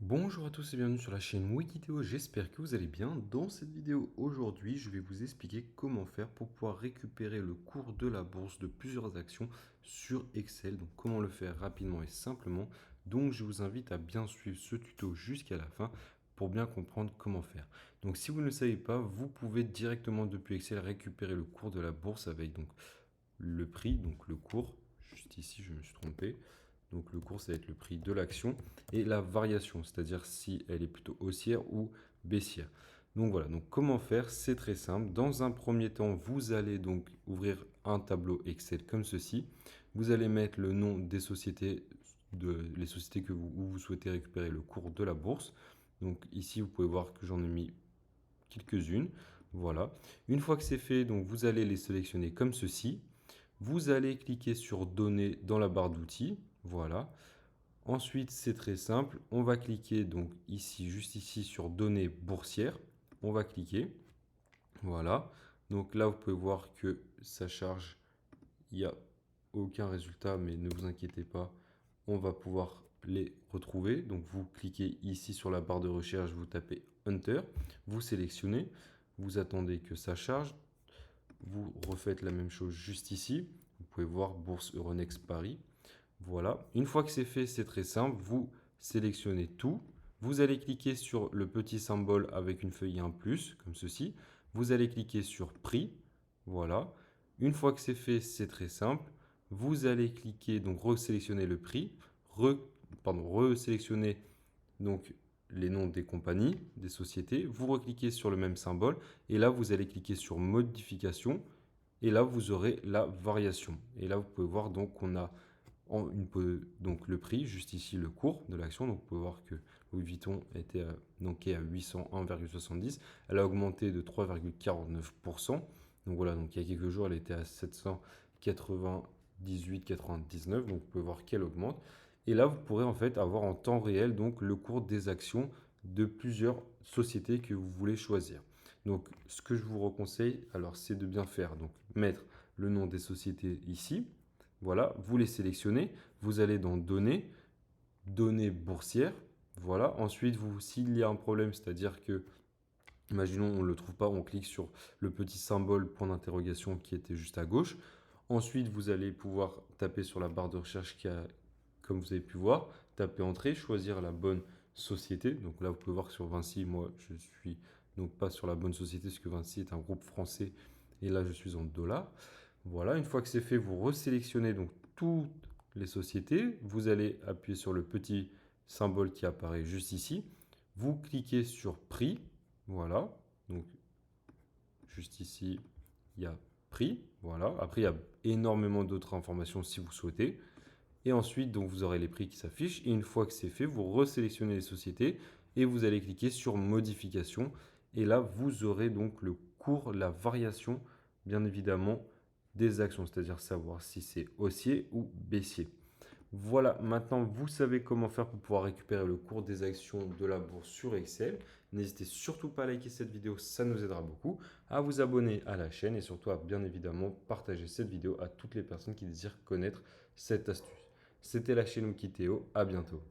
Bonjour à tous et bienvenue sur la chaîne Wikiteo, j'espère que vous allez bien. Dans cette vidéo aujourd'hui, je vais vous expliquer comment faire pour pouvoir récupérer le cours de la bourse de plusieurs actions sur Excel. Donc comment le faire rapidement et simplement. Donc je vous invite à bien suivre ce tuto jusqu'à la fin pour bien comprendre comment faire. Donc si vous ne le savez pas, vous pouvez directement depuis Excel récupérer le cours de la bourse avec donc le prix, donc le cours. Juste ici, je me suis trompé. Donc le cours, ça va être le prix de l'action et la variation, c'est-à-dire si elle est plutôt haussière ou baissière. Donc voilà, donc comment faire? C'est très simple. Dans un premier temps, vous allez donc ouvrir un tableau Excel comme ceci. Vous allez mettre le nom des sociétés, les sociétés où vous souhaitez récupérer le cours de la bourse. Donc ici, vous pouvez voir que j'en ai mis quelques-unes. Voilà. Une fois que c'est fait, donc vous allez les sélectionner comme ceci. Vous allez cliquer sur Données dans la barre d'outils. Voilà. Ensuite, c'est très simple. On va cliquer donc ici, juste ici, sur Données boursières. On va cliquer. Voilà. Donc là, vous pouvez voir que ça charge. Il n'y a aucun résultat, mais ne vous inquiétez pas. On va pouvoir les retrouver. Donc vous cliquez ici sur la barre de recherche, vous tapez Enter. Vous sélectionnez. Vous attendez que ça charge. Vous refaites la même chose juste ici. Vous pouvez voir Bourse Euronext Paris. Voilà. Une fois que c'est fait, c'est très simple. Vous sélectionnez tout. Vous allez cliquer sur le petit symbole avec une feuille et un plus, comme ceci. Vous allez cliquer sur Prix. Voilà. Une fois que c'est fait, c'est très simple. Vous allez cliquer, donc resélectionner le prix. Resélectionner donc les noms des compagnies, des sociétés. Vous recliquez sur le même symbole. Et là, vous allez cliquer sur Modification. Et là, vous aurez la variation. Et là, vous pouvez voir donc qu'on a donc le prix, juste ici le cours de l'action. Donc vous pouvez voir que Louis Vuitton était donc est à 801,70. Elle a augmenté de 3,49%. Donc voilà, donc il y a quelques jours, elle était à 798,99. Donc vous pouvez voir qu'elle augmente. Et là, vous pourrez en fait avoir en temps réel donc le cours des actions de plusieurs sociétés que vous voulez choisir. Donc ce que je vous reconseille, alors c'est de bien faire, donc mettre le nom des sociétés ici. Voilà, vous les sélectionnez, vous allez dans Données, Données boursières. Voilà, ensuite, s'il y a un problème, c'est-à-dire que, imaginons, on ne le trouve pas, on clique sur le petit symbole point d'interrogation qui était juste à gauche. Ensuite, vous allez pouvoir taper sur la barre de recherche qui a, comme vous avez pu voir, taper Entrée, choisir la bonne société. Donc là, vous pouvez voir que sur Vinci, moi, je suis donc pas sur la bonne société, parce que Vinci est un groupe français, et là, je suis en dollars. Voilà, une fois que c'est fait, vous resélectionnez donc toutes les sociétés. Vous allez appuyer sur le petit symbole qui apparaît juste ici. Vous cliquez sur Prix. Voilà, donc juste ici, il y a Prix. Voilà, après, il y a énormément d'autres informations si vous souhaitez. Et ensuite, donc, vous aurez les prix qui s'affichent. Et une fois que c'est fait, vous resélectionnez les sociétés et vous allez cliquer sur Modification. Et là, vous aurez donc le cours, la variation, bien évidemment, des actions, c'est-à-dire savoir si c'est haussier ou baissier. Voilà, maintenant vous savez comment faire pour pouvoir récupérer le cours des actions de la bourse sur Excel. N'hésitez surtout pas à liker cette vidéo, ça nous aidera beaucoup, à vous abonner à la chaîne et surtout à bien évidemment partager cette vidéo à toutes les personnes qui désirent connaître cette astuce. C'était la chaîne Wikiteo, à bientôt.